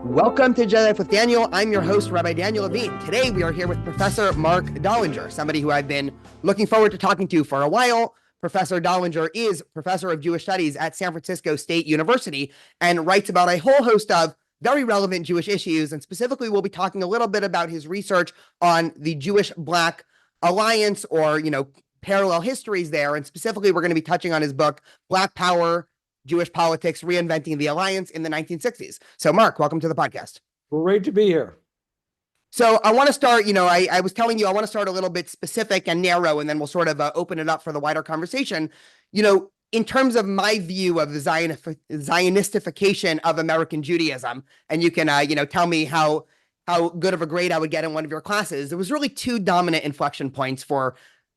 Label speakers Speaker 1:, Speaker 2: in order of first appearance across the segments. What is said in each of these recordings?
Speaker 1: Welcome to Jedi Life with Daniel. I'm your host, Rabbi Daniel Levine. Today we are here with Professor Marc Dollinger, somebody who I've been looking forward to talking to for a while. Professor Dollinger is Professor of Jewish Studies at San Francisco State University and writes about a whole host of very relevant Jewish issues. And specifically, we'll be talking a little bit about his research on the Jewish-Black alliance or, parallel histories there. And specifically, we're going to be touching on his book, Black Power, Jewish Politics, Reinventing the Alliance in the 1960s. So, Marc, welcome to the podcast.
Speaker 2: Great to be here.
Speaker 1: So I want to start, I was telling you, I want to start a little bit specific and narrow, and then we'll sort of open it up for the wider conversation. In terms of my view of the Zionistification of American Judaism, and you can, tell me how good of a grade I would get in one of your classes, there was really two dominant inflection points for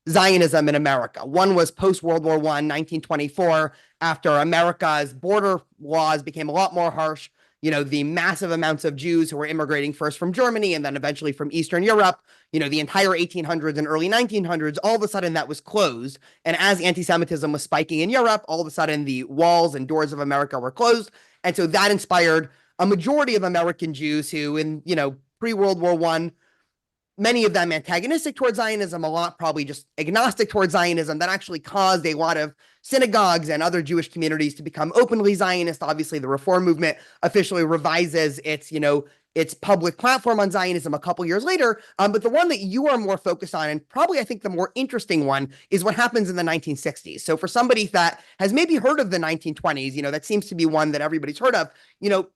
Speaker 1: Zionism in America. One was post-World War I, 1924, after America's border laws became a lot more harsh. The massive amounts of Jews who were immigrating first from Germany and then eventually from Eastern Europe, the entire 1800s and early 1900s, all of a sudden that was closed. And as anti-Semitism was spiking in Europe, all of a sudden the walls and doors of America were closed. And so that inspired a majority of American Jews who in, pre-World War I, many of them antagonistic towards Zionism, a lot probably just agnostic towards Zionism, that actually caused a lot of synagogues and other Jewish communities to become openly Zionist. Obviously, the Reform movement officially revises its public platform on Zionism a couple years later. But the one that you are more focused on, and probably I think the more interesting one, is what happens in the 1960s. So for somebody that has maybe heard of the 1920s, that seems to be one that everybody's heard of,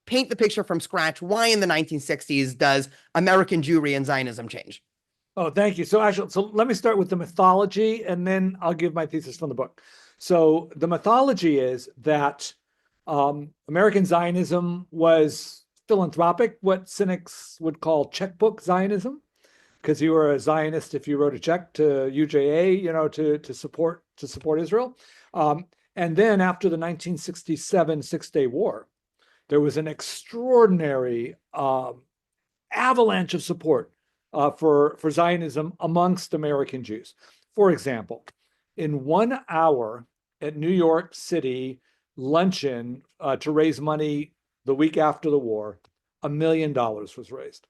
Speaker 1: paint the picture from scratch. Why in the 1960s does American Jewry and Zionism change?
Speaker 2: Oh, thank you. So let me start with the mythology, and then I'll give my thesis from the book. So the mythology is that American Zionism was philanthropic, what cynics would call checkbook Zionism, because you were a Zionist if you wrote a check to UJA, to support Israel. And then after the 1967 Six-Day War, there was an extraordinary avalanche of support for Zionism amongst American Jews. For example, in 1 hour at New York City luncheon to raise money the week after the war, $1 million was raised.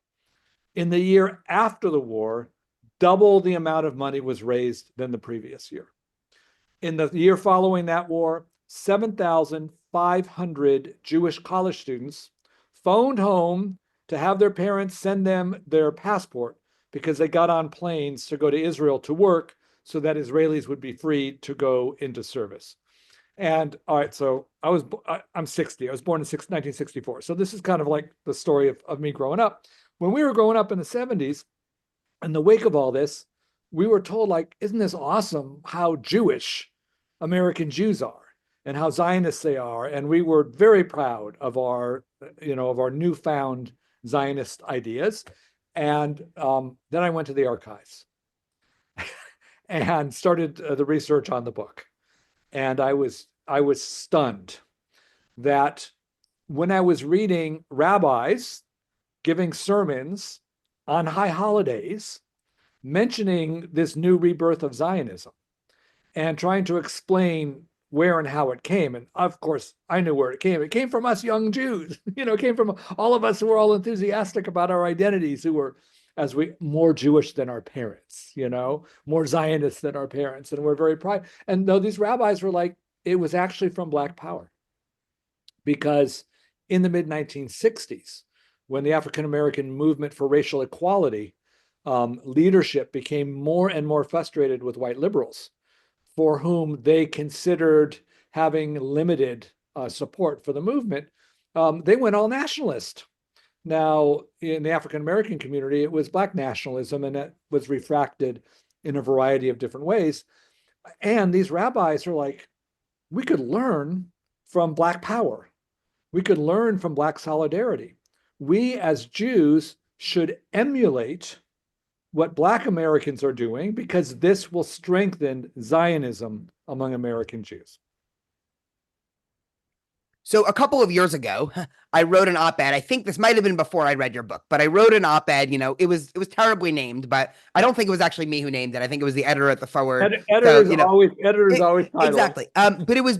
Speaker 2: In the year after the war, double the amount of money was raised than the previous year. In the year following that war, 7,500 Jewish college students phoned home to have their parents send them their passport because they got on planes to go to Israel to work so that Israelis would be free to go into service. And all right, so I'm 60. I was born in 1964. So this is kind of like the story of me growing up. When we were growing up in the 70s, in the wake of all this, we were told, isn't this awesome how Jewish American Jews are and how Zionists they are? And we were very proud of our newfound Zionist ideas. And then I went to the archives and started the research on the book. And I was stunned that when I was reading rabbis giving sermons on high holidays, mentioning this new rebirth of Zionism and trying to explain where and how it came. And of course, I knew where it came. It came from us young Jews. It came from all of us who were all enthusiastic about our identities, who were more Jewish than our parents, more Zionists than our parents. And we're very proud. And though these rabbis were like, it was actually from Black Power. Because in the mid-1960s, when the African-American movement for racial equality, leadership became more and more frustrated with white liberals, for whom they considered having limited support for the movement, they went all nationalist. Now, in the African-American community, it was Black nationalism, and it was refracted in a variety of different ways. And these rabbis are like, we could learn from Black Power. We could learn from Black solidarity. We as Jews should emulate what Black Americans are doing, because this will strengthen Zionism among American Jews.
Speaker 1: So a couple of years ago, I wrote an op-ed. I think this might have been before I read your book, but I wrote an op-ed. It was terribly named, but I don't think it was actually me who named it. I think it was the editor at the forward. So
Speaker 2: Editors always title
Speaker 1: exactly. But it was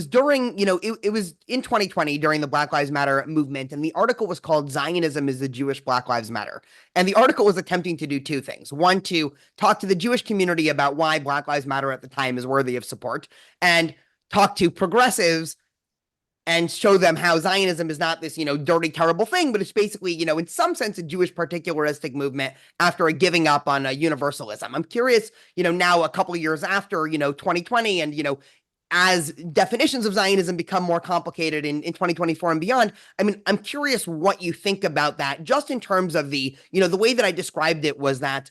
Speaker 1: during, it was in 2020 during the Black Lives Matter movement, and the article was called "Zionism is the Jewish Black Lives Matter." And the article was attempting to do two things: one, to talk to the Jewish community about why Black Lives Matter at the time is worthy of support, and talk to progressives and show them how Zionism is not this, dirty, terrible thing, but it's basically, in some sense, a Jewish particularistic movement after a giving up on universalism. I'm curious, now a couple of years after, 2020 and, as definitions of Zionism become more complicated in 2024 and beyond, I mean, I'm curious what you think about that, just in terms of the way that I described it was that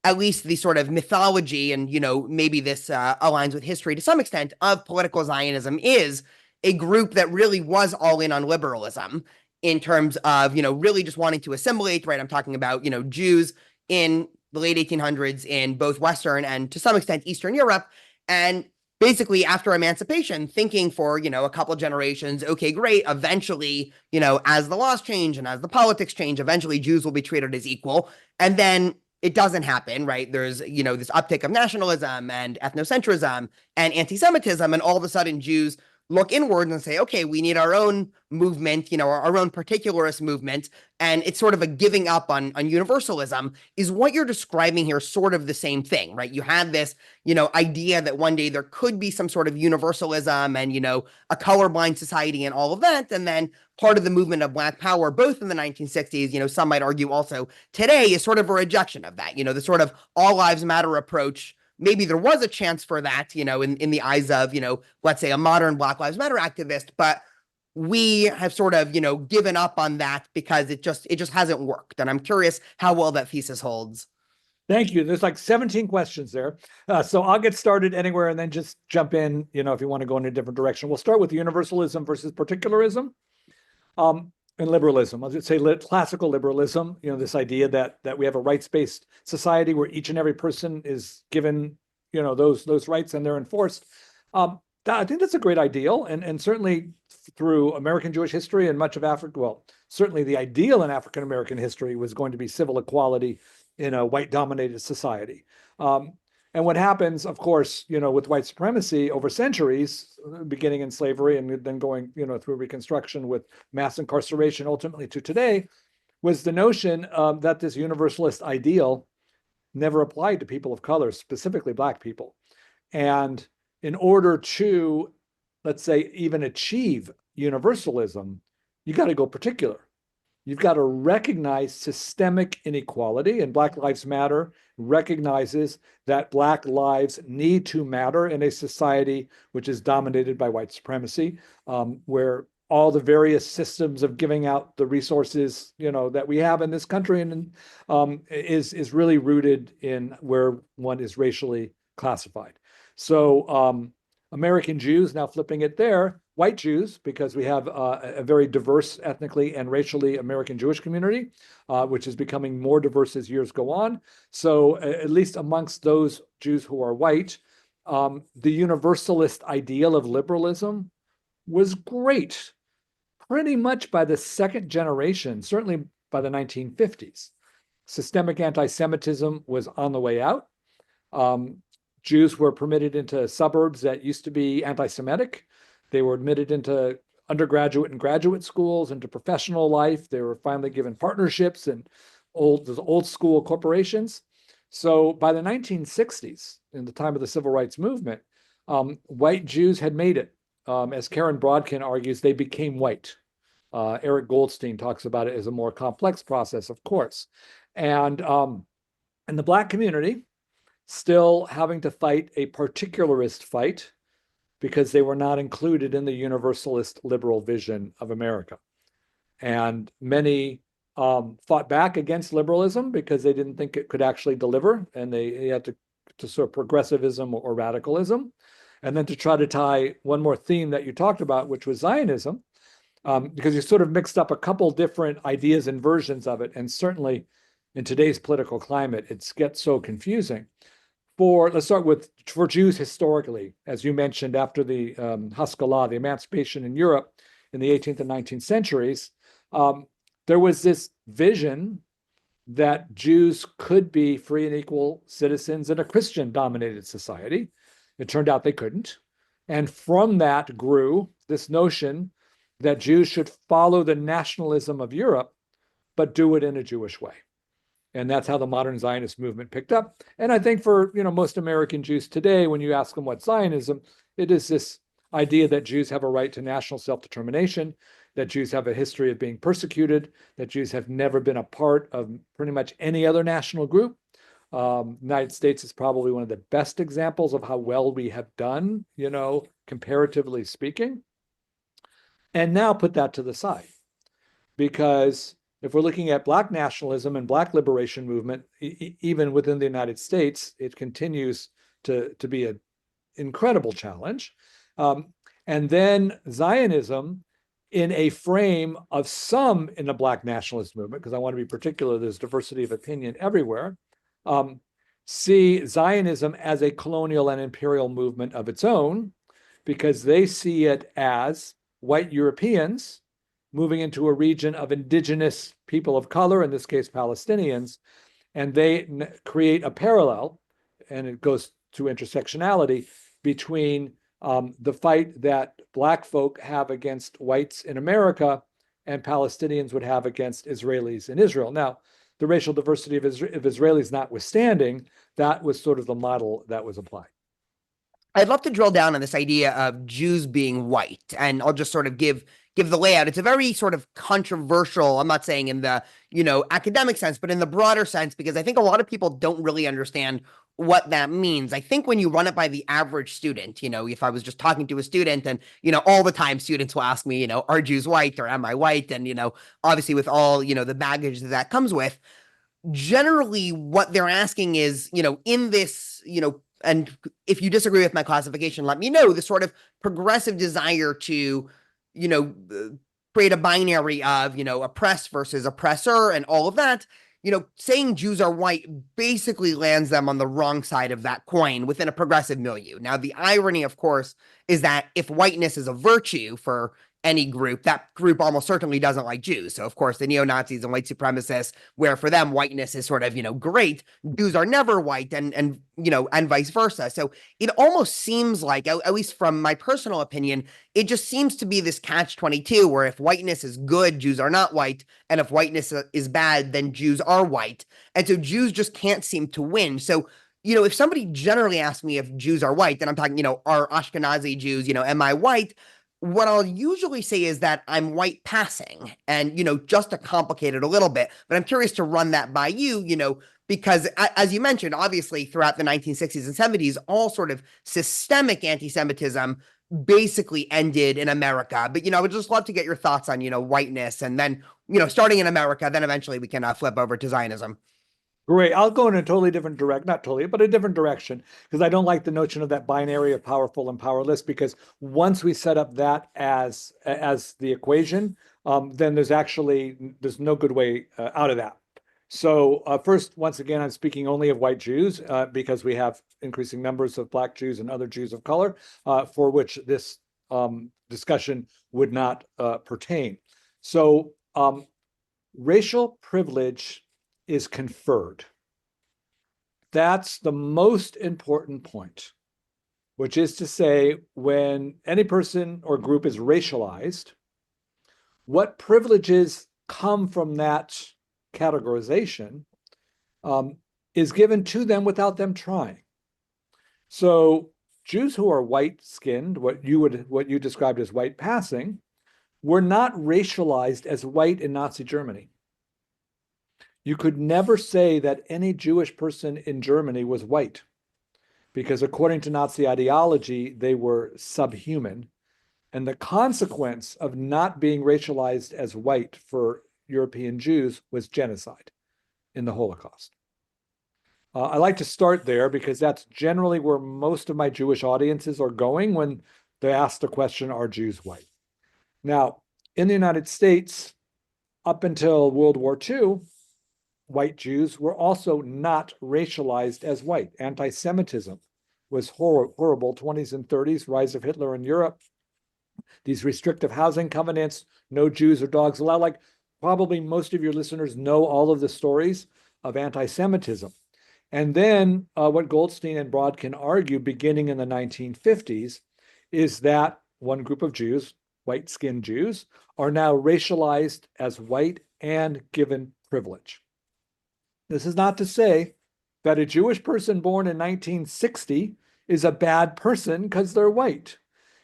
Speaker 1: at least the sort of mythology and, maybe this aligns with history to some extent of political Zionism is a group that really was all in on liberalism in terms of, really just wanting to assimilate, right? I'm talking about, Jews in the late 1800s in both Western and to some extent Eastern Europe. And basically after emancipation, thinking for, a couple of generations, okay, great. Eventually, as the laws change and as the politics change, eventually Jews will be treated as equal. And then it doesn't happen, right? There's, this uptick of nationalism and ethnocentrism and anti-Semitism. And all of a sudden Jews look inward and say, okay, we need our own movement, our own particularist movement. And it's sort of a giving up on universalism. Is what you're describing here sort of the same thing, right? You had this, idea that one day there could be some sort of universalism and, a colorblind society and all of that. And then part of the movement of Black Power, both in the 1960s, some might argue also today, is sort of a rejection of that, the sort of all lives matter approach. Maybe there was a chance for that, in the eyes of, let's say a modern Black Lives Matter activist, but we have sort of, given up on that because it just hasn't worked. And I'm curious how well that thesis holds.
Speaker 2: Thank you. There's like 17 questions there. So I'll get started anywhere and then just jump in, if you want to go in a different direction. We'll start with universalism versus particularism. And liberalism, I'll just say classical liberalism, this idea that we have a rights-based society where each and every person is given, those rights and they're enforced. I think that's a great ideal. And certainly through American Jewish history and much of Africa, well, certainly the ideal in African American history was going to be civil equality in a white-dominated society. And what happens, of course, with white supremacy over centuries, beginning in slavery and then going, through Reconstruction with mass incarceration, ultimately to today, was the notion that this universalist ideal never applied to people of color, specifically Black people. And in order to, let's say, even achieve universalism, you got to go particular. You've got to recognize systemic inequality, and Black Lives Matter recognizes that Black lives need to matter in a society which is dominated by white supremacy, where all the various systems of giving out the resources, that we have in this country and is really rooted in where one is racially classified. So American Jews, now flipping it there, white Jews, because we have a very diverse ethnically and racially American Jewish community, which is becoming more diverse as years go on. So at least amongst those Jews who are white, the universalist ideal of liberalism was great, pretty much by the second generation, certainly by the 1950s. Systemic anti-Semitism was on the way out. Jews were permitted into suburbs that used to be anti-Semitic. They were admitted into undergraduate and graduate schools, into professional life. They were finally given partnerships and old school corporations. So by the 1960s, in the time of the Civil Rights Movement, white Jews had made it. As Karen Brodkin argues, they became white. Eric Goldstein talks about it as a more complex process, of course. And in the Black community, still having to fight a particularist fight because they were not included in the universalist liberal vision of America. And many fought back against liberalism because they didn't think it could actually deliver, and they had to sort of progressivism or radicalism. And then to try to tie one more theme that you talked about, which was Zionism, because you sort of mixed up a couple different ideas and versions of it. And certainly in today's political climate, it gets so confusing. Let's start with, for Jews historically, as you mentioned, after the Haskalah, the emancipation in Europe, in the 18th and 19th centuries, there was this vision that Jews could be free and equal citizens in a Christian-dominated society. It turned out they couldn't. And from that grew this notion that Jews should follow the nationalism of Europe, but do it in a Jewish way. And that's how the modern Zionist movement picked up. And I think for most American Jews today, when you ask them what Zionism, it is this idea that Jews have a right to national self-determination, that Jews have a history of being persecuted, that Jews have never been a part of pretty much any other national group. United States is probably one of the best examples of how well we have done, comparatively speaking. And now put that to the side, because if we're looking at Black nationalism and Black liberation movement, even within the United States, it continues to be an incredible challenge. And then Zionism, in a frame of some in the Black nationalist movement, because I want to be particular, there's diversity of opinion everywhere, see Zionism as a colonial and imperial movement of its own, because they see it as white Europeans moving into a region of indigenous people of color, in this case, Palestinians, and they create a parallel, and it goes to intersectionality, between the fight that Black folk have against whites in America and Palestinians would have against Israelis in Israel. Now, the racial diversity of Israelis notwithstanding, that was sort of the model that was applied.
Speaker 1: I'd love to drill down on this idea of Jews being white, and I'll just sort of give the layout. It's a very sort of controversial, I'm not saying in the, academic sense, but in the broader sense, because I think a lot of people don't really understand what that means. I think when you run it by the average student, if I was just talking to a student and, all the time students will ask me, are Jews white or am I white? And, obviously with all, the baggage that comes with, generally what they're asking is, in this, and if you disagree with my classification, let me know, the sort of progressive desire to, create a binary of, oppressed versus oppressor and all of that, saying Jews are white basically lands them on the wrong side of that coin within a progressive milieu. Now, the irony, of course, is that if whiteness is a virtue for any group, that group almost certainly doesn't like Jews. So, of course, the neo-Nazis and white supremacists, where for them whiteness is sort of, great, Jews are never white, and vice versa. So it almost seems like, at least from my personal opinion, it just seems to be this catch-22, where if whiteness is good, Jews are not white, and if whiteness is bad, then Jews are white. And so Jews just can't seem to win. So, if somebody generally asks me if Jews are white, then I'm talking, are Ashkenazi Jews, am I white? What I'll usually say is that I'm white passing, and, just to complicate it a little bit, but I'm curious to run that by you, because as you mentioned, obviously throughout the 1960s and 70s, all sort of systemic anti-Semitism basically ended in America. But, I would just love to get your thoughts on, whiteness, and then, starting in America, then eventually we can flip over to Zionism.
Speaker 2: Great. I'll go in a totally different not totally, but a different direction, because I don't like the notion of that binary of powerful and powerless, because once we set up that as the equation, then there's no good way out of that. So first, once again, I'm speaking only of white Jews, because we have increasing numbers of Black Jews and other Jews of color, for which this discussion would not pertain. So racial privilege is conferred. That's the most important point, which is to say, when any person or group is racialized, what privileges come from that categorization is given to them without them trying. So Jews who are white-skinned, what you described as white passing, were not racialized as white in Nazi Germany. You could never say that any Jewish person in Germany was white, because according to Nazi ideology, they were subhuman. And the consequence of not being racialized as white for European Jews was genocide in the Holocaust. I like to start there, because that's generally where most of my Jewish audiences are going when they ask the question, are Jews white? Now, in the United States, up until World War II, white Jews were also not racialized as white. Anti-Semitism was horrible, 20s and 30s, rise of Hitler in Europe, these restrictive housing covenants, no Jews or dogs allowed. Like probably most of your listeners know all of the stories of anti-Semitism. And then what Goldstein and Brodkin argue beginning in the 1950s is that one group of Jews, white-skinned Jews, are now racialized as white and given privilege. This is not to say that a Jewish person born in 1960 is a bad person because they're white.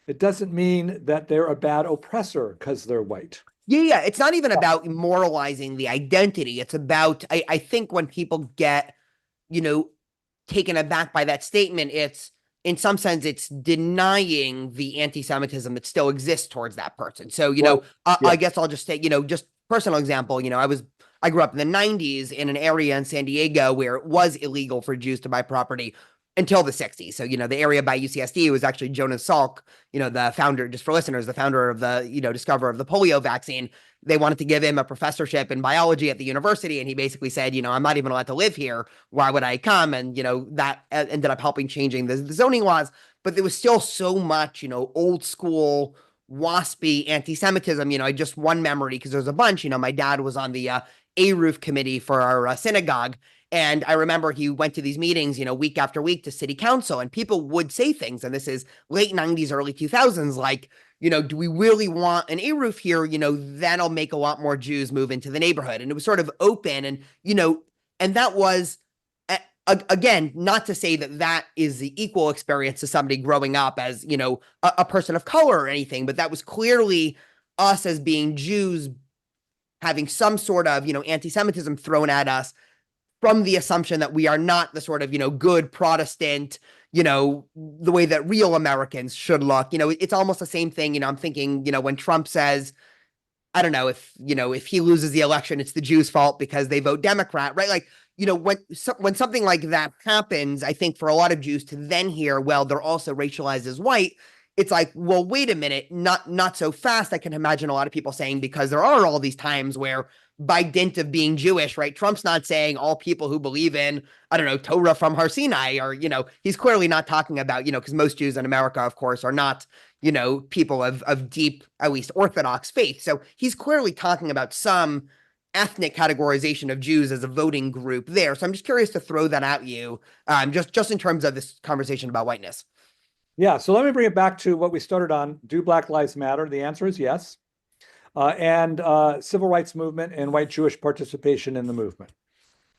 Speaker 2: It doesn't mean that they're a bad oppressor because they're white.
Speaker 1: Yeah. It's not even about moralizing the identity. It's about, I think when people get, taken aback by that statement, it's in some sense, it's denying the anti-Semitism that still exists towards that person. So, I guess I'll just say, just personal example, I grew up in the 90s in an area in San Diego where it was illegal for Jews to buy property until the 60s. So, the area by UCSD was actually Jonas Salk, the founder, just for listeners, the founder of the, discoverer of the polio vaccine. They wanted to give him a professorship in biology at the university. And he basically said, I'm not even allowed to live here. Why would I come? And, that ended up helping changing the zoning laws. But there was still so much, old school, waspy anti-Semitism. I just one memory, because there's a bunch, my dad was on the A-Roof committee for our synagogue. And I remember he went to these meetings, week after week to city council, and people would say things. And this is late 90s, early 2000s, like, do we really want an A-Roof here? That'll make a lot more Jews move into the neighborhood. And it was sort of open. And, and that was, again, not to say that that is the equal experience to somebody growing up as, a person of color or anything, but that was clearly us as being Jews having some sort of, anti-Semitism thrown at us from the assumption that we are not the sort of, good Protestant, the way that real Americans should look. It's almost the same thing. I'm thinking, when Trump says, I don't know, if he loses the election, it's the Jews' fault because they vote Democrat, right? Like, when something like that happens, I think for a lot of Jews to then hear, well, they're also racialized as white, it's like, well, wait a minute, not so fast. I can imagine a lot of people saying, because there are all these times where by dint of being Jewish, right? Trump's not saying all people who believe in, I don't know, Torah from Har Sinai, or, he's clearly not talking about, because most Jews in America, of course, are not, people of deep, at least Orthodox faith. So he's clearly talking about some ethnic categorization of Jews as a voting group there. So I'm just curious to throw that at you, just in terms of this conversation about whiteness.
Speaker 2: Yeah, so let me bring it back to what we started on. Do Black Lives Matter? The answer is yes. And civil rights movement and white Jewish participation in the movement.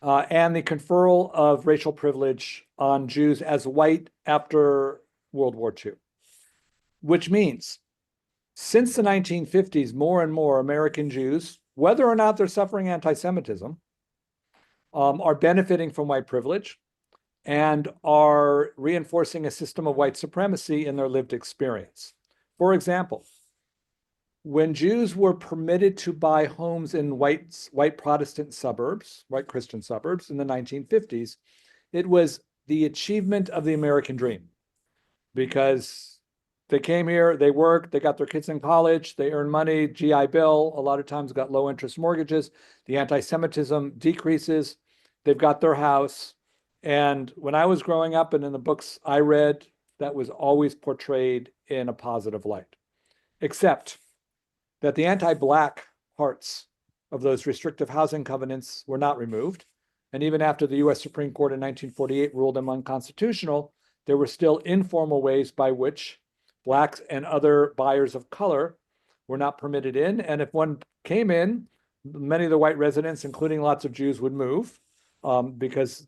Speaker 2: And the conferral of racial privilege on Jews as white after World War II. Which means, since the 1950s, more and more American Jews, whether or not they're suffering anti-Semitism, are benefiting from white privilege and are reinforcing a system of white supremacy in their lived experience. For example, when Jews were permitted to buy homes in white Protestant suburbs, white Christian suburbs in the 1950s, it was the achievement of the American dream, because they came here, they worked, they got their kids in college, they earned money, GI Bill, a lot of times got low interest mortgages, the anti-Semitism decreases, they've got their house. And when I was growing up and in the books I read, that was always portrayed in a positive light, except that the anti-Black parts of those restrictive housing covenants were not removed. And even after the US Supreme Court in 1948 ruled them unconstitutional, there were still informal ways by which Blacks and other buyers of color were not permitted in. And if one came in, many of the white residents, including lots of Jews, would move because,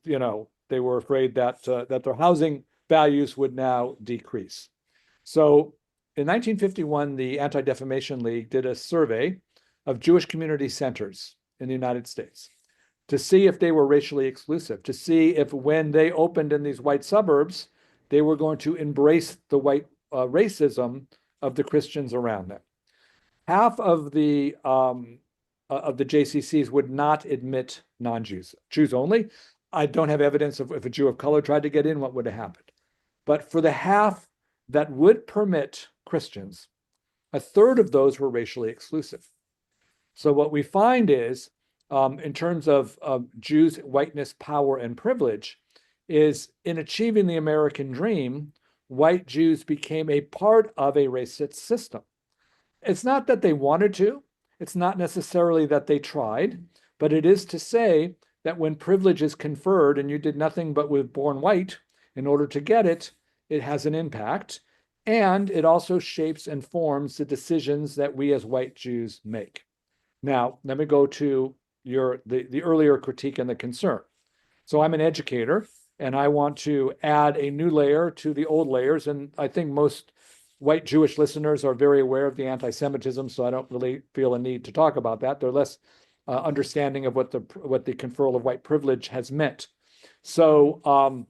Speaker 2: they were afraid that their housing values would now decrease. So in 1951, the Anti-Defamation League did a survey of Jewish community centers in the United States to see if they were racially exclusive, to see if when they opened in these white suburbs, they were going to embrace the white racism of the Christians around them. Half of the JCCs would not admit non-Jews, Jews only. I don't have evidence of if a Jew of color tried to get in, what would have happened. But for the half that would permit Christians, a third of those were racially exclusive. So what we find is, in terms of Jews' whiteness, power, and privilege, is in achieving the American dream, white Jews became a part of a racist system. It's not that they wanted to. It's not necessarily that they tried, but it is to say that when privilege is conferred and you did nothing but was born white in order to get it, it has an impact. And it also shapes and forms the decisions that we as white Jews make. Now, let me go to the earlier critique and the concern. So I'm an educator, and I want to add a new layer to the old layers. And I think most white Jewish listeners are very aware of the anti-Semitism, so I don't really feel a need to talk about that. They're less understanding of what the conferral of white privilege has meant. So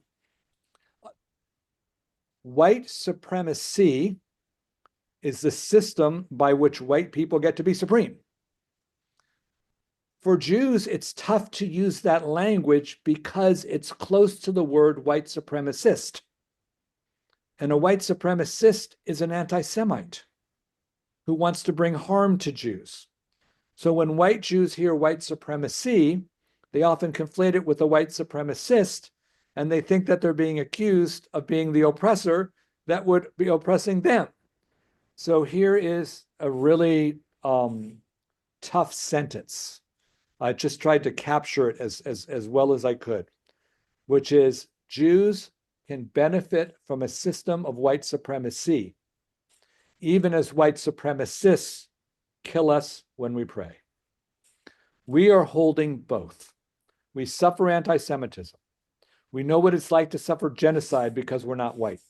Speaker 2: white supremacy is the system by which white people get to be supreme. For Jews, it's tough to use that language because it's close to the word white supremacist. And a white supremacist is an anti-Semite who wants to bring harm to Jews. So when white Jews hear white supremacy, they often conflate it with a white supremacist, and they think that they're being accused of being the oppressor that would be oppressing them. So here is a really tough sentence. I just tried to capture it as well as I could, which is Jews can benefit from a system of white supremacy, even as white supremacists kill us when we pray. We are holding both. We suffer anti-Semitism. We know what it's like to suffer genocide because we're not white.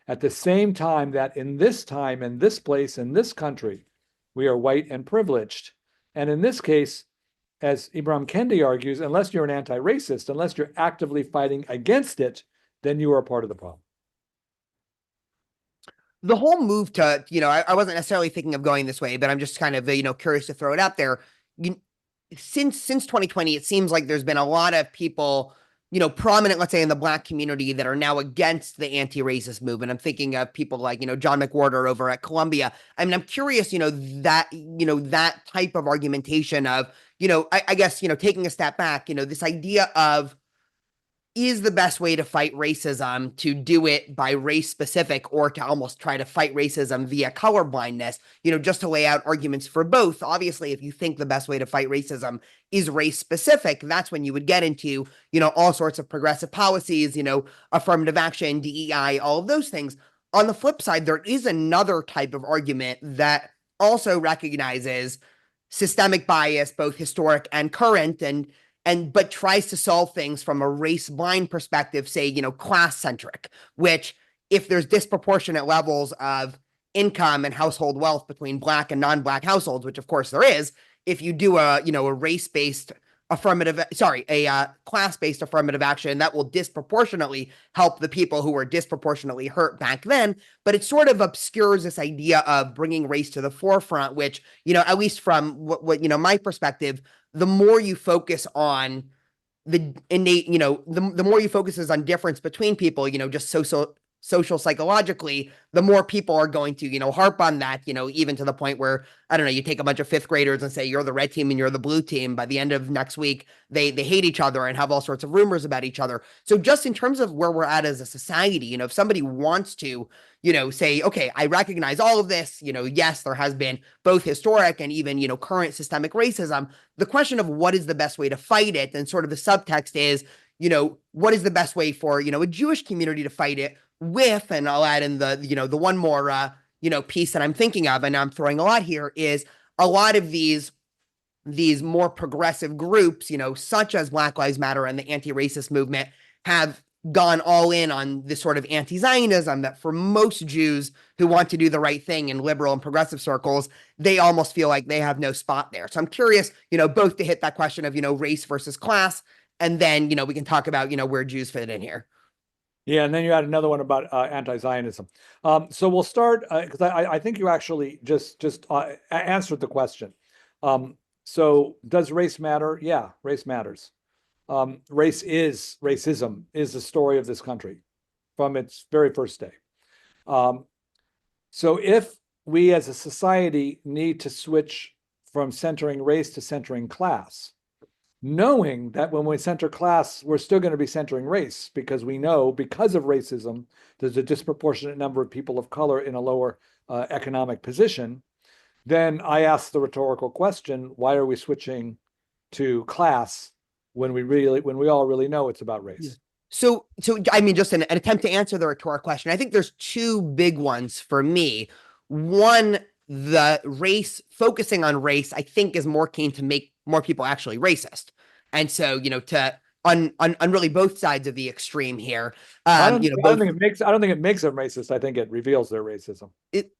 Speaker 2: At the same time that in this time, in this place, in this country, we are white and privileged. And in this case, as Ibram Kendi argues, unless you're an anti-racist, unless you're actively fighting against it, then you are a part of the problem.
Speaker 1: The whole move to, I wasn't necessarily thinking of going this way, but I'm just kind of, curious to throw it out there. Since 2020, it seems like there's been a lot of people, prominent, let's say, in the Black community that are now against the anti-racist movement. I'm thinking of people like, John McWhorter over at Columbia. I mean, I'm curious, that type of argumentation of, I guess, taking a step back, this idea of, is the best way to fight racism to do it by race specific or to almost try to fight racism via colorblindness, just to lay out arguments for both. Obviously, if you think the best way to fight racism is race specific, that's when you would get into, all sorts of progressive policies, affirmative action, DEI, all of those things. On the flip side, there is another type of argument that also recognizes systemic bias, both historic and current, but tries to solve things from a race blind perspective, say, class centric, which if there's disproportionate levels of income and household wealth between Black and non-Black households, which of course there is, if you do a race-based class-based affirmative action, that will disproportionately help the people who were disproportionately hurt back then. But it sort of obscures this idea of bringing race to the forefront, which, at least from what my perspective, the more you focus on the innate, the more you focus on difference between people, just social psychologically, the more people are going to, harp on that, even to the point where, I don't know, you take a bunch of fifth graders and say, you're the red team and you're the blue team. By the end of next week, they hate each other and have all sorts of rumors about each other. So just in terms of where we're at as a society, if somebody wants to, say, okay, I recognize all of this, yes, there has been both historic and even, current systemic racism. The question of what is the best way to fight it, and sort of the subtext is, what is the best way for, a Jewish community to fight it with, and I'll add in the one more, piece that I'm thinking of, and I'm throwing a lot here, is a lot of these more progressive groups, such as Black Lives Matter and the anti-racist movement, have gone all in on this sort of anti-Zionism that for most Jews who want to do the right thing in liberal and progressive circles, they almost feel like they have no spot there. So I'm curious, both to hit that question of, race versus class, and then, we can talk about, where Jews fit in here.
Speaker 2: Yeah, and then you had another one about anti-Zionism. So we'll start because I think you actually just answered the question. So does race matter? Yeah, race matters. Racism is the story of this country from its very first day. So if we as a society need to switch from centering race to centering class, knowing that when we center class, we're still going to be centering race, because we know because of racism, there's a disproportionate number of people of color in a lower economic position. then I ask the rhetorical question, why are we switching to class when we all really know it's about race?
Speaker 1: So I mean, just an attempt to answer the rhetorical question. I think there's two big ones for me. One, the race, focusing on race, I think is more keen to make more people actually racist. And so, to on really both sides of the extreme here.
Speaker 2: I don't
Speaker 1: Both
Speaker 2: think it makes them racist. I think it reveals their racism.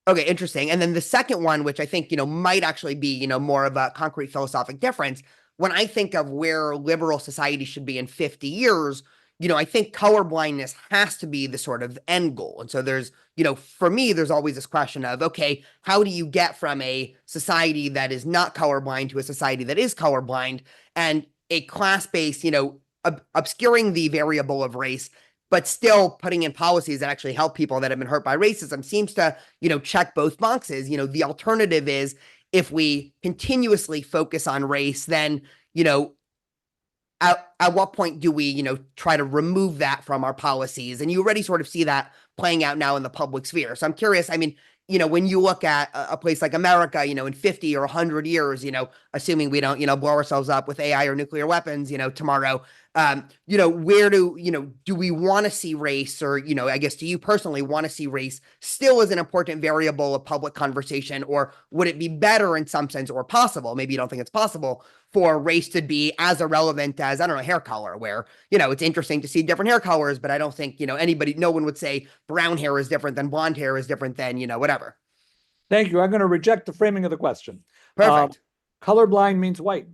Speaker 1: okay, interesting. And then the second one, which I think, might actually be, more of a concrete philosophic difference. When I think of where liberal society should be in 50 years, I think colorblindness has to be the sort of end goal. And so there's, for me, there's always this question of, okay, how do you get from a society that is not colorblind to a society that is colorblind? And a class-based, obscuring the variable of race, but still putting in policies that actually help people that have been hurt by racism seems to, check both boxes. The alternative is if we continuously focus on race, then, at what point do we, try to remove that from our policies? And you already sort of see that playing out now in the public sphere. So I'm curious, I mean, when you look at a place like America, in 50 or 100 years, assuming we don't, blow ourselves up with AI or nuclear weapons, tomorrow, where do we want to see race, or, I guess, do you personally want to see race still as an important variable of public conversation, or would it be better in some sense, or possible, maybe you don't think it's possible, for race to be as irrelevant as, I don't know, hair color, where, it's interesting to see different hair colors, but I don't think, no one would say brown hair is different than blonde hair is different than, whatever.
Speaker 2: Thank you. I'm going to reject the framing of the question.
Speaker 1: Perfect.
Speaker 2: Colorblind means white.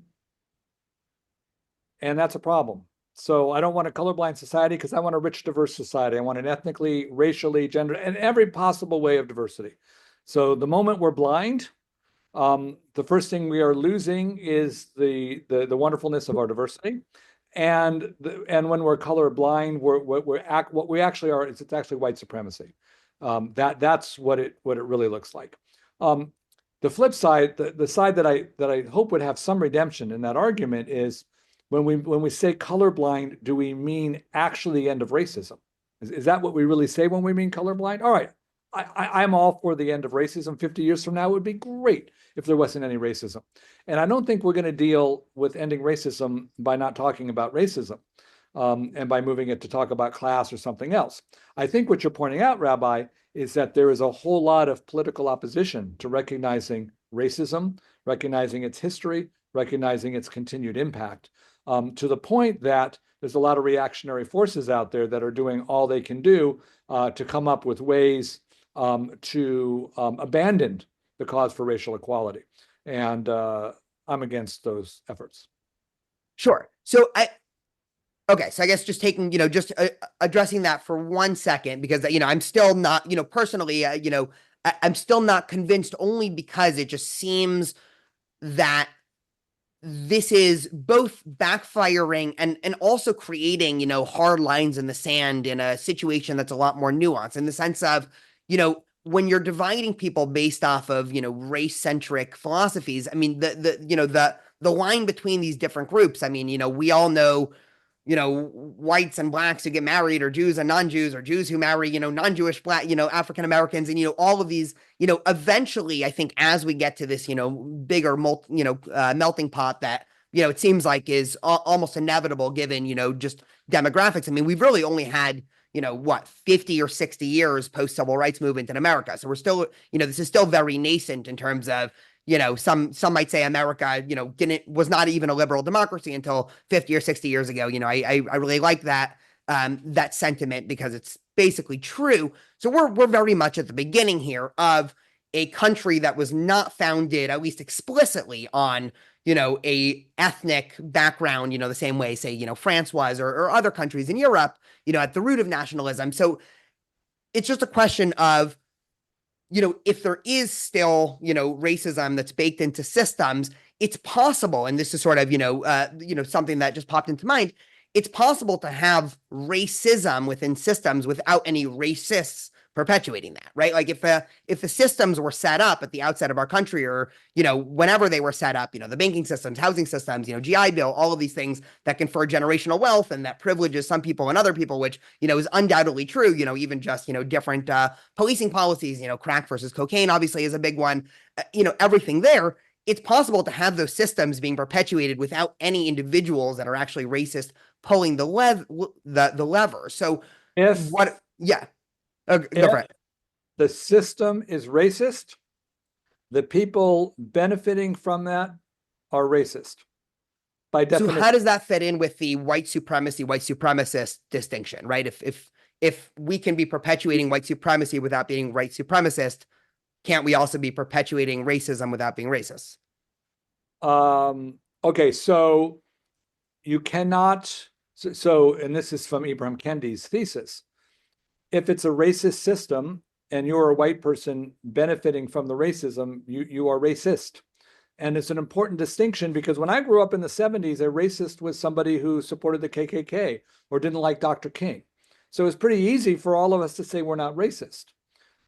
Speaker 2: And that's a problem. So I don't want a colorblind society because I want a rich, diverse society. I want an ethnically, racially, gender, and every possible way of diversity. So the moment we're blind, the first thing we are losing is the wonderfulness of our diversity. And when we're colorblind, what we actually are is it's actually white supremacy. That's what it really looks like. The flip side, the side that I hope would have some redemption in that argument is when we say colorblind, do we mean actually the end of racism? Is that what we really say when we mean colorblind? All right, I'm all for the end of racism. 50 years from now, it would be great if there wasn't any racism. And I don't think we're going to deal with ending racism by not talking about racism and by moving it to talk about class or something else. I think what you're pointing out, Rabbi, is that there is a whole lot of political opposition to recognizing racism, recognizing its history, recognizing its continued impact, to the point that there's a lot of reactionary forces out there that are doing all they can do to come up with ways to abandon the cause for racial equality. And I'm against those efforts.
Speaker 1: Sure. So okay, so I guess just taking, just addressing that for 1 second, because, I'm still not, personally, I'm still not convinced, only because it just seems that this is both backfiring and also creating, hard lines in the sand in a situation that's a lot more nuanced, in the sense of, when you're dividing people based off of, race-centric philosophies. I mean, the line between these different groups, I mean, we all know, whites and blacks who get married, or Jews and non-Jews, or Jews who marry, non-Jewish black, African Americans, and, all of these, eventually, I think, as we get to this, bigger, melting pot that, it seems like is almost inevitable given, just demographics. I mean, we've really only had, 50 or 60 years post-civil rights movement in America. So we're still, this is still very nascent in terms of, some might say America, was not even a liberal democracy until 50 or 60 years ago. I really like that, that sentiment, because it's basically true. So we're very much at the beginning here of a country that was not founded, at least explicitly, on, a ethnic background, the same way, say, France was, or other countries in Europe, at the root of nationalism. So it's just a question of, if there is still, racism that's baked into systems, it's possible, and this is sort of, something that just popped into mind, it's possible to have racism within systems without any racists perpetuating that, right? Like if the systems were set up at the outset of our country, or whenever they were set up, the banking systems, housing systems, GI Bill, all of these things that confer generational wealth and that privileges some people and other people, which is undoubtedly true. Even just different policing policies, crack versus cocaine obviously is a big one. Everything there. It's possible to have those systems being perpetuated without any individuals that are actually racist pulling the lever. So
Speaker 2: If
Speaker 1: what? Yeah, go for
Speaker 2: if
Speaker 1: it.
Speaker 2: the system is racist, the people benefiting from that are racist by
Speaker 1: So
Speaker 2: definition.
Speaker 1: how does that fit in with the white supremacy, white supremacist distinction, right? If we can be perpetuating white supremacy without being white supremacist, can't we also be perpetuating racism without being racist?
Speaker 2: Okay, so you cannot. And this is from Ibram Kendi's thesis. If it's a racist system and you're a white person benefiting from the racism, you are racist. And it's an important distinction because when I grew up in the 70s, a racist was somebody who supported the KKK or didn't like Dr. King. So it's pretty easy for all of us to say we're not racist.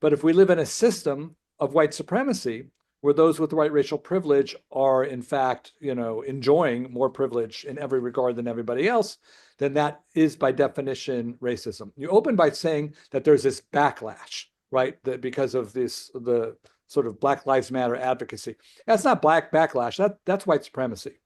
Speaker 2: But if we live in a system of white supremacy, where those with white racial privilege are in fact, enjoying more privilege in every regard than everybody else, then that is by definition racism. You open by saying that there's this backlash, right? That because of the sort of Black Lives Matter advocacy. That's not black backlash. That's white supremacy.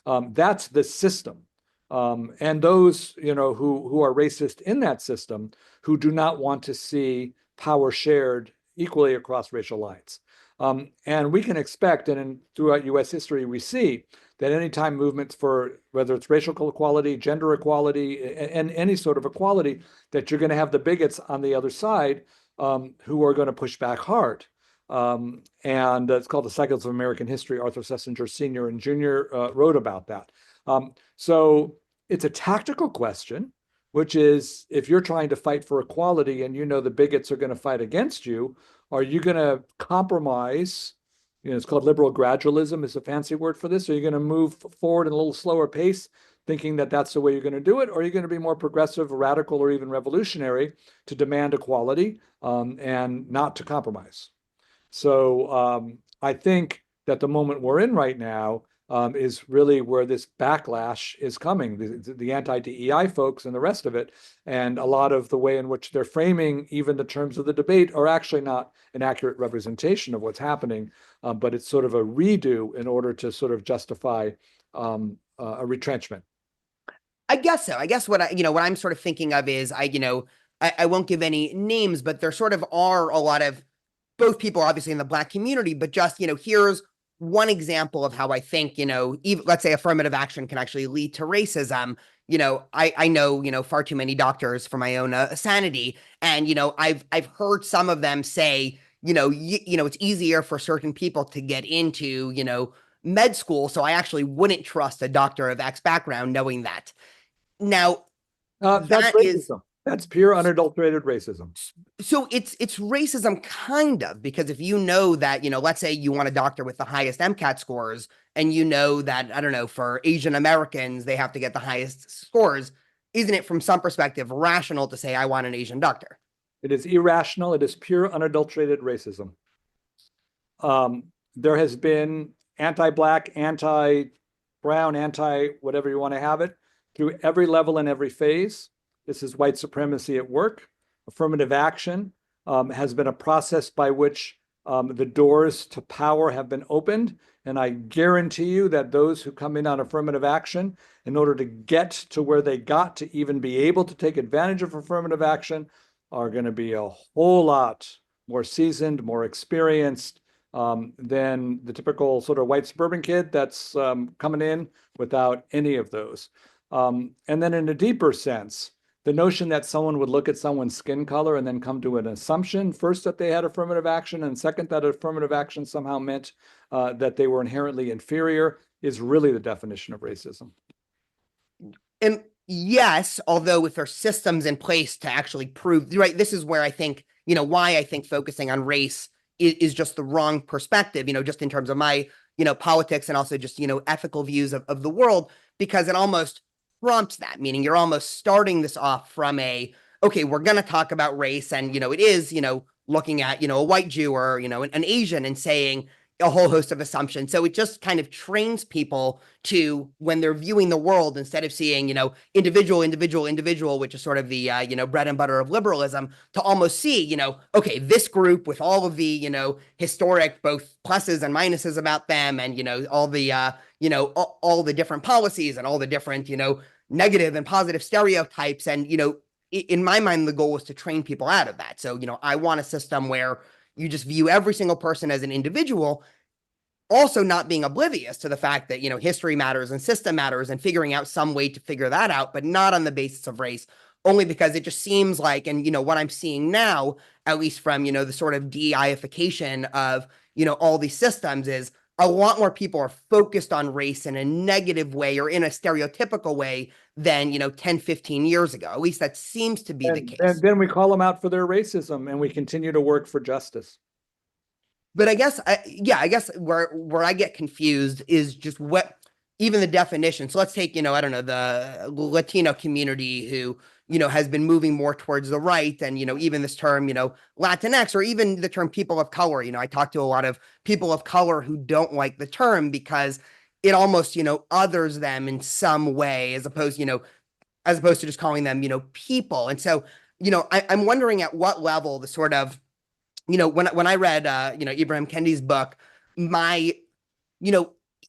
Speaker 2: That's the system. And those, who are racist in that system, who do not want to see power shared equally across racial lines. And we can expect, and throughout US history, we see that anytime movements for whether it's racial equality, gender equality, and any sort of equality, that you're going to have the bigots on the other side who are going to push back hard. And it's called The Cycles of American History. Arthur Schlesinger Sr. and Jr. Wrote about that. So it's a tactical question, which is if you're trying to fight for equality and the bigots are going to fight against you, are you going to compromise? It's called liberal gradualism is a fancy word for this. Are you going to move forward at a little slower pace, thinking that that's the way you're going to do it? Or are you going to be more progressive, radical, or even revolutionary to demand equality and not to compromise? So I think that the moment we're in right now is really where this backlash is coming, the anti-DEI folks and the rest of it. And a lot of the way in which they're framing even the terms of the debate are actually not an accurate representation of what's happening, but it's sort of a redo in order to sort of justify a retrenchment.
Speaker 1: I guess so. I guess what I'm sort of thinking of is I won't give any names, but there sort of are a lot of both people obviously in the Black community, but just, here's one example of how I think, even let's say affirmative action can actually lead to racism. I know, far too many doctors for my own sanity. And, I've heard some of them say, it's easier for certain people to get into, med school. So I actually wouldn't trust a doctor of X background knowing that. Now,
Speaker 2: That's
Speaker 1: that is
Speaker 2: racism. That's pure unadulterated racism.
Speaker 1: so it's racism kind of, because if that, let's say you want a doctor with the highest MCAT scores and that, I don't know, for Asian Americans, they have to get the highest scores, isn't it from some perspective rational to say, I want an Asian doctor?
Speaker 2: It is irrational. It is pure unadulterated racism. There has been anti-Black, anti-brown, whatever you want to have it, through every level and every phase. This is white supremacy at work. Affirmative action has been a process by which the doors to power have been opened. And I guarantee you that those who come in on affirmative action, in order to get to where they got to even be able to take advantage of affirmative action, are going to be a whole lot more seasoned, more experienced than the typical sort of white suburban kid that's coming in without any of those. And then in a deeper sense, the notion that someone would look at someone's skin color and then come to an assumption, first, that they had affirmative action, and second, that affirmative action somehow meant that they were inherently inferior, is really the definition of racism.
Speaker 1: And yes, although if there's systems in place to actually prove, right, this is where I think, why I think focusing on race is just the wrong perspective, just in terms of my, politics and also just, ethical views of the world, because it almost prompts that, meaning you're almost starting this off from a okay, we're going to talk about race. And, it is, looking at, a white Jew or, an Asian and saying a whole host of assumptions. So it just kind of trains people to, when they're viewing the world, instead of seeing, individual, individual, individual, which is sort of the, bread and butter of liberalism, to almost see, okay, this group with all of the, historic, both pluses and minuses about them and, all the, all the different policies and all the different, negative and positive stereotypes. And, in my mind, the goal was to train people out of that. So, I want a system where you just view every single person as an individual, also not being oblivious to the fact that, history matters and system matters and figuring out some way to figure that out, but not on the basis of race, only because it just seems like, and, what I'm seeing now, at least from, the sort of DEIification of, all these systems is a lot more people are focused on race in a negative way or in a stereotypical way than, 10, 15 years ago. At least that seems to be the case.
Speaker 2: And then we call them out for their racism and we continue to work for justice.
Speaker 1: But I guess, I guess where I get confused is just what, even the definition. So let's take, I don't know, the Latino community who, has been moving more towards the right. And, even this term, Latinx, or even the term people of color. I talk to a lot of people of color who don't like the term because it almost, others them in some way, as opposed to just calling them, people. And so, I'm wondering at what level the sort of, when I read, Ibrahim Kendi's book,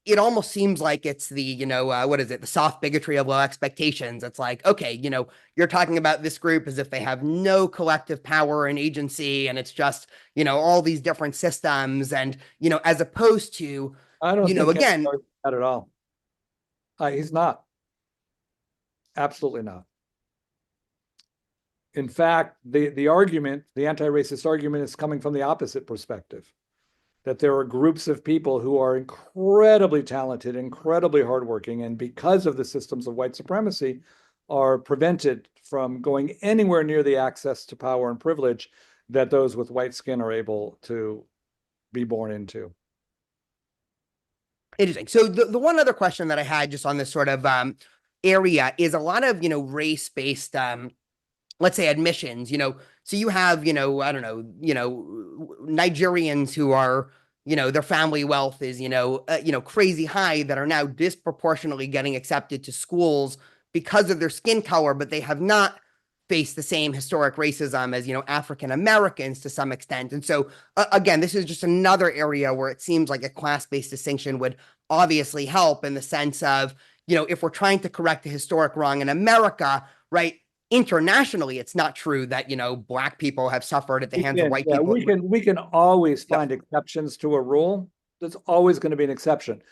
Speaker 1: it almost seems like it's the, what is it? The soft bigotry of low expectations. It's like, okay, you're talking about this group as if they have no collective power and agency. And it's just, all these different systems. And, as opposed to,
Speaker 2: I don't think
Speaker 1: again,
Speaker 2: that at all. He's not. Absolutely not. In fact, the argument, the anti-racist argument, is coming from the opposite perspective, that there are groups of people who are incredibly talented, incredibly hardworking, and because of the systems of white supremacy, are prevented from going anywhere near the access to power and privilege that those with white skin are able to be born into.
Speaker 1: Interesting. So the one other question that I had just on this sort of area is a lot of, race-based let's say admissions, so you have, I don't know, Nigerians who are, their family wealth is, crazy high, that are now disproportionately getting accepted to schools because of their skin color, but they have not faced the same historic racism as, African Americans to some extent. And so, again, this is just another area where it seems like a class-based distinction would obviously help, in the sense of, if we're trying to correct a historic wrong in America, right? Internationally, it's not true that, Black people have suffered at the hands of white people.
Speaker 2: We can always find exceptions to a rule. There's always going to be an exception.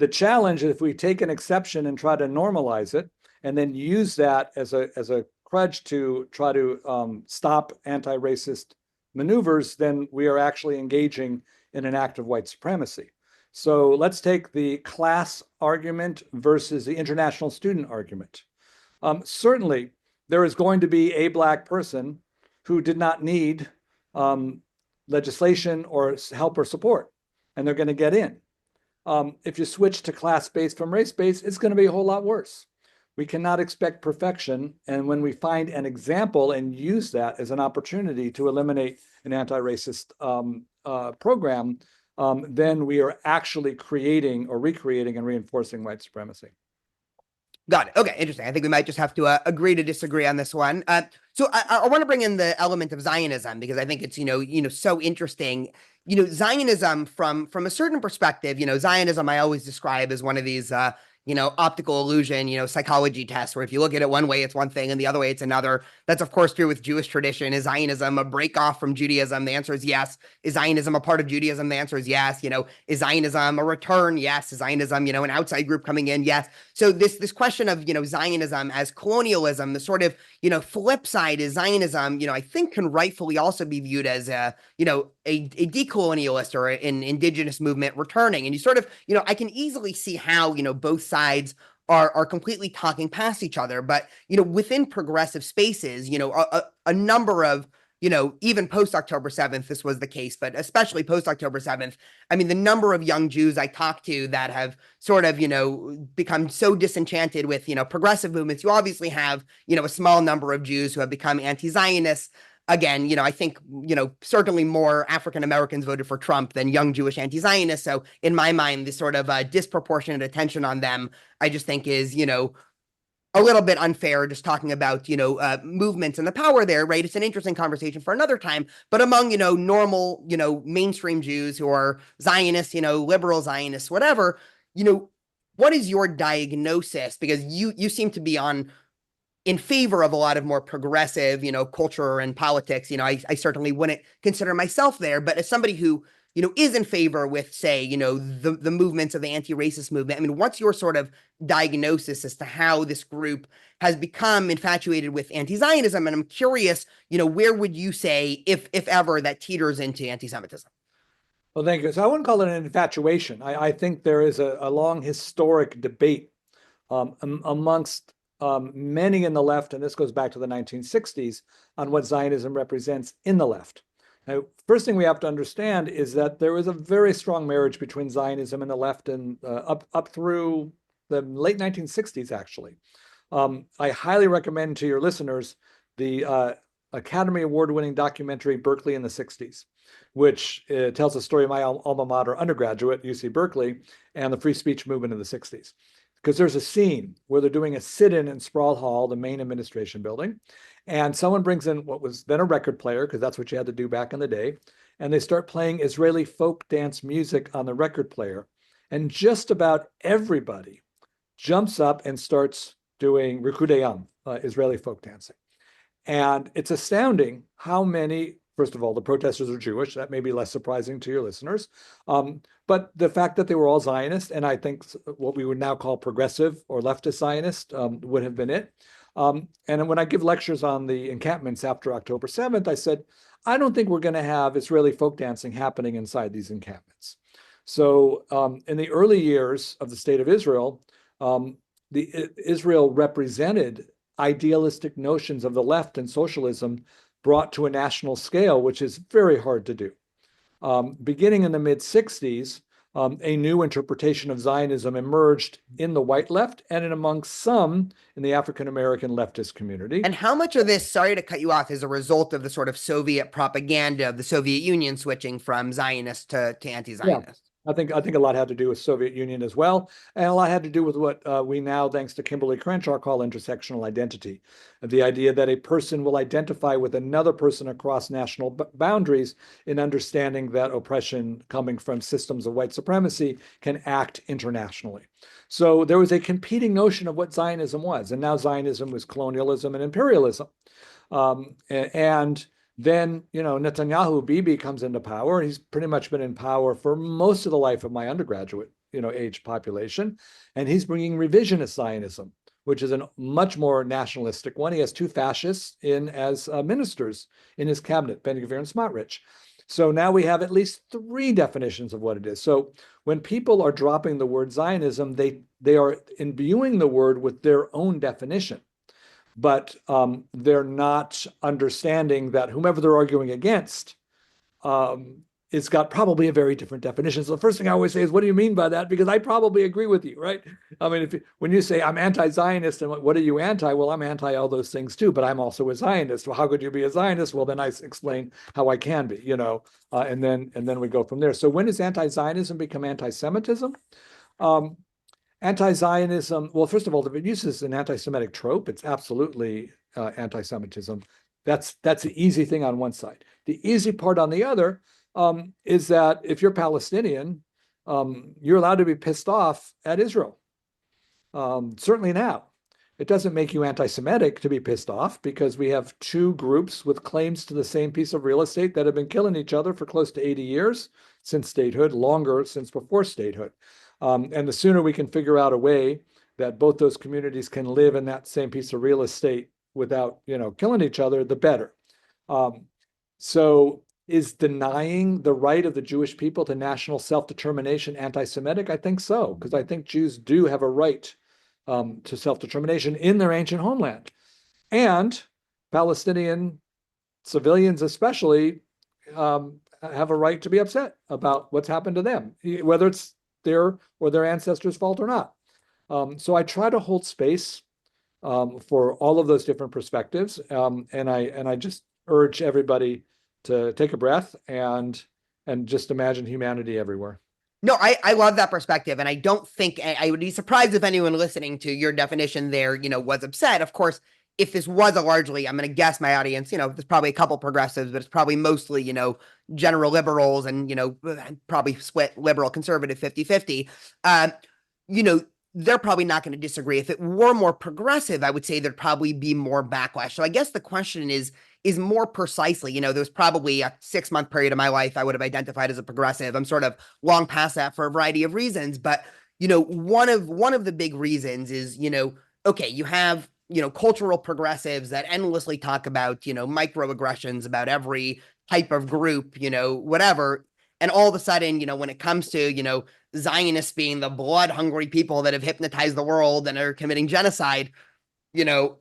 Speaker 2: The challenge is if we take an exception and try to normalize it, and then use that as a crutch to try to stop anti-racist maneuvers, then we are actually engaging in an act of white supremacy. So let's take the class argument versus the international student argument. Certainly, there is going to be a Black person who did not need legislation or help or support, and they're going to get in. If you switch to class-based from race-based, it's going to be a whole lot worse. We cannot expect perfection, and when we find an example and use that as an opportunity to eliminate an anti-racist program, then we are actually creating or recreating and reinforcing white supremacy.
Speaker 1: Got it. Okay, interesting. I think we might just have to agree to disagree on this one. So I want to bring in the element of Zionism, because I think it's so interesting. Zionism from a certain perspective. Zionism I always describe as one of these optical illusion, psychology tests, where if you look at it one way, it's one thing, and the other way, it's another. That's, of course, true with Jewish tradition. Is Zionism a break off from Judaism? The answer is yes. Is Zionism a part of Judaism? The answer is yes. Is Zionism a return? Yes. Is Zionism, an outside group coming in? Yes. So this question of, Zionism as colonialism, the sort of, flip side is Zionism, I think can rightfully also be viewed as a decolonialist or an indigenous movement returning. And you sort of, I can easily see how, both sides are completely talking past each other. But, within progressive spaces, a number of even post October 7th, this was the case, but especially post October 7th. I mean, the number of young Jews I talked to that have sort of, become so disenchanted with, progressive movements. You obviously have, a small number of Jews who have become anti-Zionists. Again, I think, certainly more African Americans voted for Trump than young Jewish anti-Zionists. So in my mind, this sort of disproportionate attention on them, I just think is, a little bit unfair just talking about, movements and the power there, right? It's an interesting conversation for another time. But among, normal, mainstream Jews who are Zionists, liberal Zionists, whatever, what is your diagnosis? Because you seem to be in favor of a lot of more progressive, culture and politics. I certainly wouldn't consider myself there, but as somebody who, is in favor with, say, the movements of the anti-racist movement. I mean, what's your sort of diagnosis as to how this group has become infatuated with anti-Zionism? And I'm curious, where would you say, if ever, that teeters into anti-Semitism?
Speaker 2: Well, thank you. So I wouldn't call it an infatuation. I think there is a long historic debate amongst many in the left, and this goes back to the 1960s, on what Zionism represents in the left. Now, first thing we have to understand is that there was a very strong marriage between Zionism and the left, and up through the late 1960s, actually. I highly recommend to your listeners the Academy Award-winning documentary Berkeley in the 60s, which tells the story of my alma mater undergraduate, UC Berkeley, and the free speech movement in the 60s. Because there's a scene where they're doing a sit-in in Sproul Hall, the main administration building, and someone brings in what was then a record player, because that's what you had to do back in the day, and they start playing Israeli folk dance music on the record player, and just about everybody jumps up and starts doing Rikudei Israeli folk dancing. And it's astounding how many, first of all, the protesters are Jewish. That may be less surprising to your listeners. But the fact that they were all Zionist, and I think what we would now call progressive or leftist Zionist would have been it. And when I give lectures on the encampments after October 7th, I said, I don't think we're going to have Israeli folk dancing happening inside these encampments. So in the early years of the state of Israel, Israel represented idealistic notions of the left and socialism brought to a national scale, which is very hard to do. Beginning in the mid-60s, a new interpretation of Zionism emerged in the white left and amongst some in the African-American leftist community.
Speaker 1: And how much of this, sorry to cut you off, is a result of the sort of Soviet propaganda of the Soviet Union switching from Zionist to anti-Zionist?
Speaker 2: Yeah. I think a lot had to do with Soviet Union as well, and a lot had to do with what we now, thanks to Kimberly Crenshaw, call intersectional identity. The idea that a person will identify with another person across national boundaries in understanding that oppression coming from systems of white supremacy can act internationally. So there was a competing notion of what Zionism was, and now Zionism was colonialism and imperialism. And then, Netanyahu, Bibi, comes into power. He's pretty much been in power for most of the life of my undergraduate, age population. And he's bringing revisionist Zionism, which is a much more nationalistic one. He has two fascists in as ministers in his cabinet, Ben-Gvir and Smotrich. So now we have at least three definitions of what it is. So when people are dropping the word Zionism, they are imbuing the word with their own definition. But they're not understanding that whomever they're arguing against it's got probably a very different definition. So the first thing I always say is, what do you mean by that? Because I probably agree with you, right? I mean, when you say I'm anti-Zionist and what are you anti? Well, I'm anti all those things too, but I'm also a Zionist. Well, how could you be a Zionist? Well, then I explain how I can be, and then we go from there. So when does anti-Zionism become anti-Semitism? Anti-Zionism, well, first of all, if it uses an anti-Semitic trope, it's absolutely anti-Semitism. That's the easy thing on one side. The easy part on the other is that if you're Palestinian, you're allowed to be pissed off at Israel. Certainly now. It doesn't make you anti-Semitic to be pissed off, because we have two groups with claims to the same piece of real estate that have been killing each other for close to 80 years since statehood, longer since before statehood. And the sooner we can figure out a way that both those communities can live in that same piece of real estate without, killing each other, the better. So is denying the right of the Jewish people to national self-determination anti-Semitic? I think so, because I think Jews do have a right to self-determination in their ancient homeland. And Palestinian civilians especially have a right to be upset about what's happened to them, whether it's their or their ancestors' fault or not. So I try to hold space for all of those different perspectives, and I just urge everybody to take a breath and just imagine humanity everywhere.
Speaker 1: No, I love that perspective. And I don't think I would be surprised if anyone listening to your definition there, was upset. Of course, if this was a largely, I'm going to guess my audience, there's probably a couple progressives, but it's probably mostly, general liberals and, probably split liberal conservative 50-50. Um, you know, they're probably not going to disagree. If it were more progressive, I would say there'd probably be more backlash. So I guess the question is more precisely, there was probably a 6-month period of my life I would have identified as a progressive. I'm sort of long past that for a variety of reasons, but one of the big reasons is, okay, you have, cultural progressives that endlessly talk about, microaggressions about every type of group, whatever. And all of a sudden, when it comes to, Zionists being the blood hungry people that have hypnotized the world and are committing genocide, you know,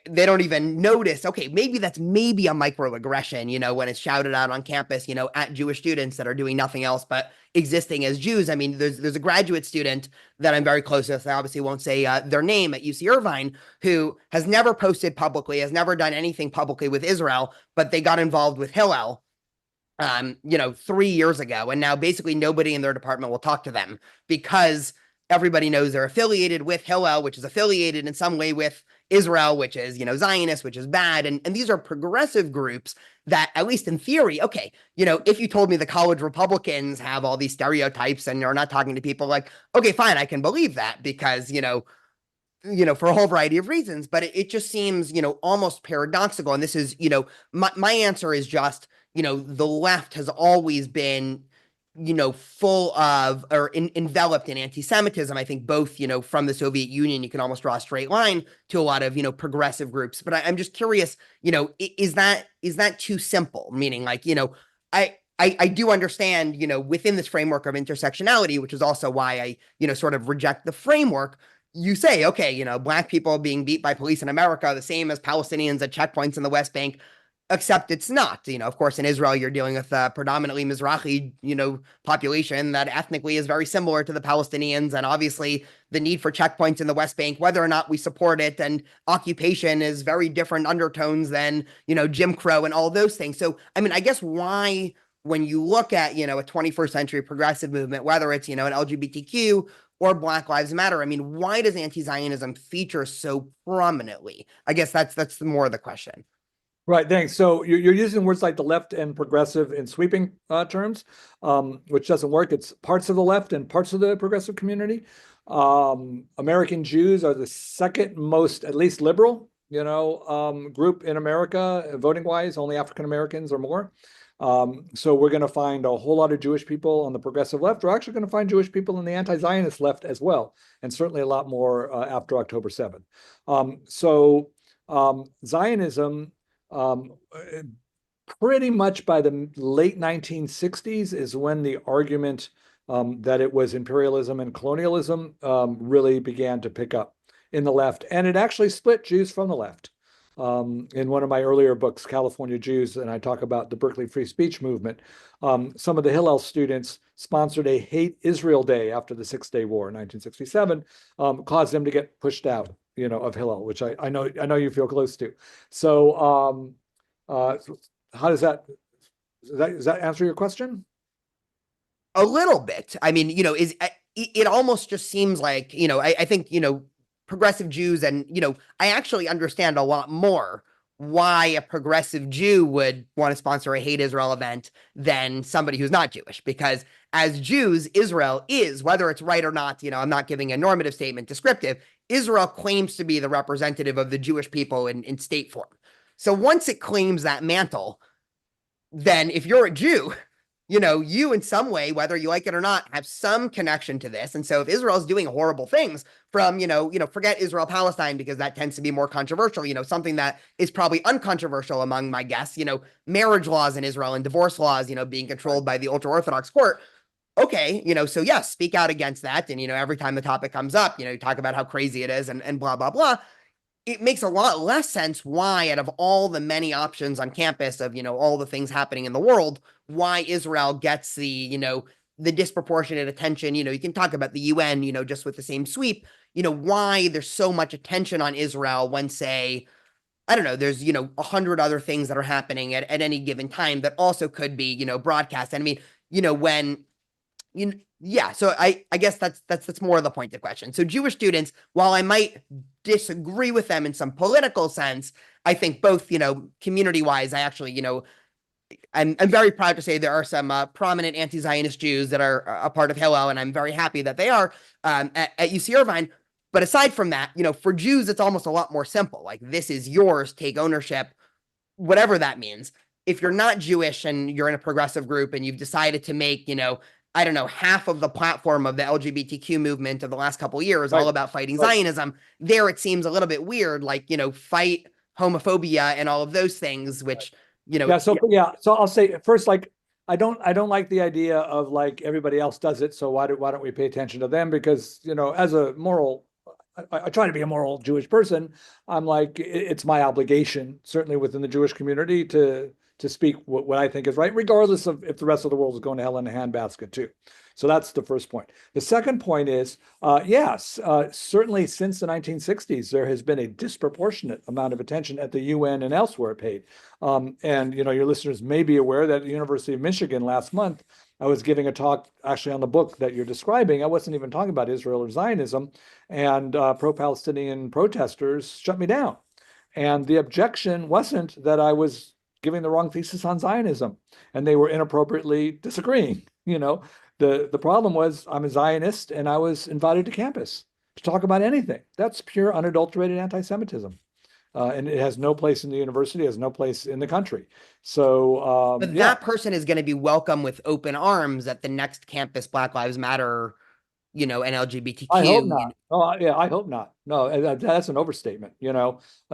Speaker 1: they don't even notice, okay, maybe that's maybe a microaggression, when it's shouted out on campus, at Jewish students that are doing nothing else but existing as Jews. I mean, there's a graduate student that I'm very close with. I obviously won't say their name at UC Irvine, who has never posted publicly, has never done anything publicly with Israel, but they got involved with Hillel 3 years ago. And now basically nobody in their department will talk to them because everybody knows they're affiliated with Hillel, which is affiliated in some way with Israel, which is, Zionist, which is bad. And these are progressive groups that, at least in theory, okay, if you told me the college Republicans have all these stereotypes and are not talking to people, like, okay, fine, I can believe that because, for a whole variety of reasons, but it just seems, almost paradoxical. And this is, my answer is just, the left has always been, full of or enveloped in anti-Semitism. I think both, from the Soviet Union, you can almost draw a straight line to a lot of, progressive groups. But I'm just curious, is that too simple? Meaning like, I do understand, within this framework of intersectionality, which is also why I, sort of reject the framework. You say, okay, black people being beat by police in America, the same as Palestinians at checkpoints in the West Bank, except it's not. Of course, in Israel, you're dealing with a predominantly Mizrahi, population that ethnically is very similar to the Palestinians. And obviously, the need for checkpoints in the West Bank, whether or not we support it, and occupation is very different undertones than, Jim Crow and all those things. So, I mean, I guess why, when you look at, a 21st century progressive movement, whether it's, an LGBTQ or Black Lives Matter, I mean, why does anti-Zionism feature so prominently? I guess that's more of the question.
Speaker 2: Right, thanks. So you're using words like the left and progressive in sweeping terms, which doesn't work. It's parts of the left and parts of the progressive community. American Jews are the second most, at least liberal, group in America, voting wise. Only African Americans or more. So we're going to find a whole lot of Jewish people on the progressive left. We're actually going to find Jewish people in the anti-Zionist left as well, and certainly a lot more after October 7th. Zionism, pretty much by the late 1960s is when the argument that it was imperialism and colonialism really began to pick up in the left. And it actually split Jews from the left. In one of my earlier books, California Jews, and I talk about the Berkeley Free Speech Movement. Some of the Hillel students sponsored a Hate Israel Day after the Six-Day War in 1967, caused them to get pushed out, of Hillel, which I know you feel close to. So how does that answer your question?
Speaker 1: A little bit. I mean, it almost just seems like, I think, progressive Jews and, I actually understand a lot more why a progressive Jew would want to sponsor a Hate Israel event than somebody who's not Jewish. Because as Jews, Israel is, whether it's right or not, I'm not giving a normative statement, descriptive, Israel claims to be the representative of the Jewish people in state form. So once it claims that mantle, then if you're a Jew, you in some way, whether you like it or not, have some connection to this. And so if Israel's doing horrible things from, forget Israel Palestine, because that tends to be more controversial, something that is probably uncontroversial among my guests, marriage laws in Israel and divorce laws, being controlled by the ultra Orthodox court. Okay, so yes, speak out against that. And, every time the topic comes up, you talk about how crazy it is and blah, blah, blah. it makes a lot less sense why, out of all the many options on campus of, all the things happening in the world, why Israel gets the disproportionate attention. You can talk about the UN, just with the same sweep, why there's so much attention on Israel when, say, I don't know, there's, 100 other things that are happening at any given time that also could be, broadcast. And I mean, when yeah, so I guess that's more of the point of the question. So Jewish students, while I might disagree with them in some political sense, I think both, community wise, I actually, I'm very proud to say there are some prominent anti-Zionist Jews that are a part of Hillel, and I'm very happy that they are at UC Irvine. But aside from that, for Jews, it's almost a lot more simple. Like, this is yours, take ownership, whatever that means. If you're not Jewish and you're in a progressive group and you've decided to make, I don't know, half of the platform of the LGBTQ movement of the last couple of years all about fighting Zionism, there it seems a little bit weird, like, fight homophobia and all of those things, which,
Speaker 2: So I'll say first, like, I don't like the idea of like everybody else does it, so why don't we pay attention to them? Because, as a moral, I try to be a moral Jewish person. I'm like, it's my obligation, certainly within the Jewish community, to speak what I think is right, regardless of if the rest of the world is going to hell in a handbasket too. So that's the first point. The second point is, yes, certainly since the 1960s, there has been a disproportionate amount of attention at the UN and elsewhere paid. And, your listeners may be aware that at the University of Michigan last month, I was giving a talk actually on the book that you're describing. I wasn't even talking about Israel or Zionism, and pro-Palestinian protesters shut me down. And the objection wasn't that I was giving the wrong thesis on Zionism, and they were inappropriately disagreeing. The problem was I'm a Zionist, and I was invited to campus to talk about anything. That's pure, unadulterated anti-Semitism. And it has no place in the university, has no place in the country. So,
Speaker 1: but that person is going to be welcome with open arms at the next campus Black Lives Matter, and LGBTQ.
Speaker 2: I hope not. Oh, yeah, I hope not. No, that's an overstatement.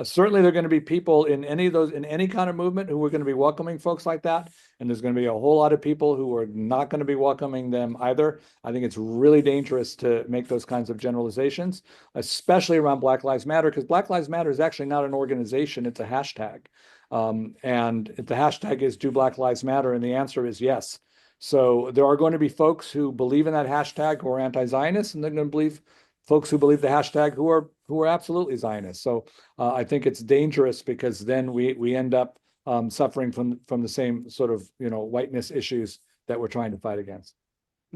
Speaker 2: Certainly there are going to be people in any kind of movement who are going to be welcoming folks like that. And there's going to be a whole lot of people who are not going to be welcoming them either. I think it's really dangerous to make those kinds of generalizations, especially around Black Lives Matter, because Black Lives Matter is actually not an organization, it's a hashtag. And the hashtag is Do Black Lives Matter? And the answer is yes. So there are going to be folks who believe in that hashtag who are anti-Zionist, and they're going to believe folks who believe the hashtag who are absolutely Zionist. So I think it's dangerous, because then we end up suffering from the same sort of whiteness issues that we're trying to fight against.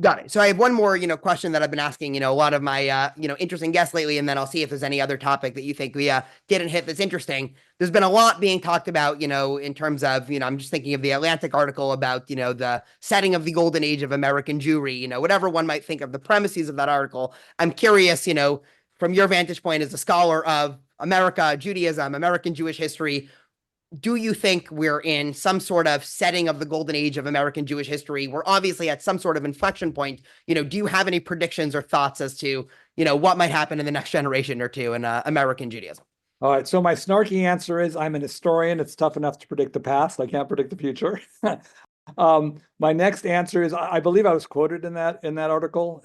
Speaker 1: Got it. So I have one more, question that I've been asking, a lot of my, interesting guests lately, and then I'll see if there's any other topic that you think we didn't hit that's interesting. There's been a lot being talked about, in terms of, I'm just thinking of the Atlantic article about, the setting of the golden age of American Jewry, whatever one might think of the premises of that article. I'm curious, from your vantage point as a scholar of America, Judaism, American Jewish history, do you think we're in some sort of setting of the golden age of American Jewish history? We're obviously at some sort of inflection point. Do you have any predictions or thoughts as to, what might happen in the next generation or two in American Judaism?
Speaker 2: All right. So my snarky answer is I'm an historian. It's tough enough to predict the past. I can't predict the future. My next answer is I believe I was quoted in that article,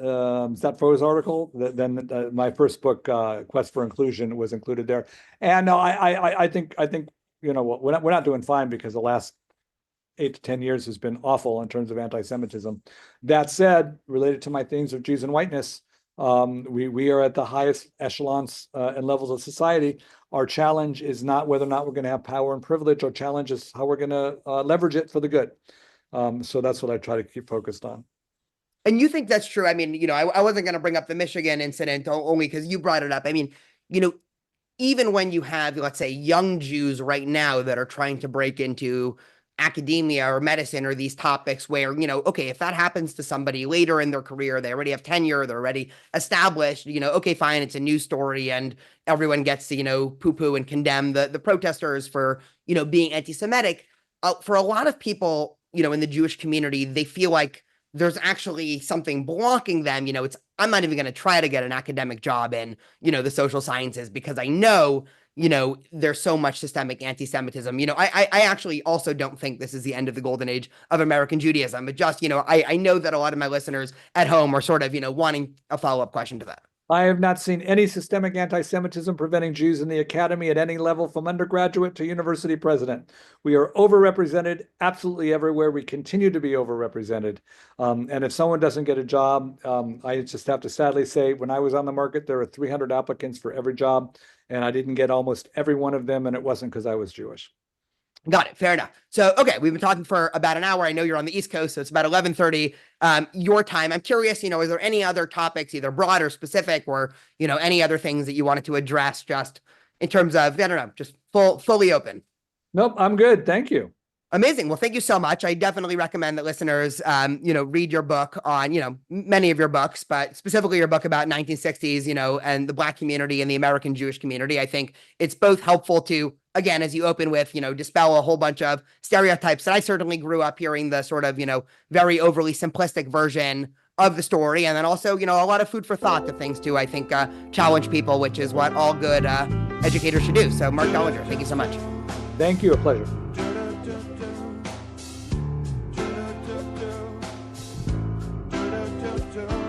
Speaker 2: Zet Fro's article. Then my first book, Quest for Inclusion, was included there. And no, I think we're not doing fine, because the last 8 to 10 years has been awful in terms of anti-Semitism. That said, related to my themes of Jews and whiteness, we are at the highest echelons and levels of society. Our challenge is not whether or not we're going to have power and privilege. Our challenge is how we're going to leverage it for the good. So that's what I try to keep focused on.
Speaker 1: And you think that's true? I mean, I wasn't going to bring up the Michigan incident only because you brought it up. I mean, even when you have, let's say, young Jews right now that are trying to break into academia or medicine or these topics where, okay, if that happens to somebody later in their career, they already have tenure, they're already established, okay, fine, it's a news story and everyone gets to, poo-poo and condemn the protesters for, being anti-Semitic. For a lot of people, in the Jewish community, they feel like there's actually something blocking them. I'm not even going to try to get an academic job in, the social sciences, because I know, there's so much systemic anti-Semitism. I actually also don't think this is the end of the golden age of American Judaism, but just, I know that a lot of my listeners at home are sort of, wanting a follow-up question to that.
Speaker 2: I have not seen any systemic anti-Semitism preventing Jews in the academy at any level, from undergraduate to university president. We are overrepresented absolutely everywhere. We continue to be overrepresented. And if someone doesn't get a job, I just have to sadly say, when I was on the market, there were 300 applicants for every job, and I didn't get almost every one of them, and it wasn't because I was Jewish.
Speaker 1: Got it. Fair enough. So, okay, we've been talking for about an hour. I know you're on the East Coast, so it's about 11:30 your time. I'm curious, is there any other topics, either broad or specific, or, any other things that you wanted to address just in terms of, I don't know, just fully open?
Speaker 2: Nope, I'm good. Thank you.
Speaker 1: Amazing. Well, thank you so much. I definitely recommend that listeners, read your book on, many of your books, but specifically your book about 1960s, and the Black community and the American Jewish community. I think it's both helpful to, again, as you open with, dispel a whole bunch of stereotypes that I certainly grew up hearing the sort of, very overly simplistic version of the story. And then also, a lot of food for thought to things to, I think, challenge people, which is what all good educators should do. So Marc Dollinger, thank you so much.
Speaker 2: Thank you. A pleasure.
Speaker 3: Do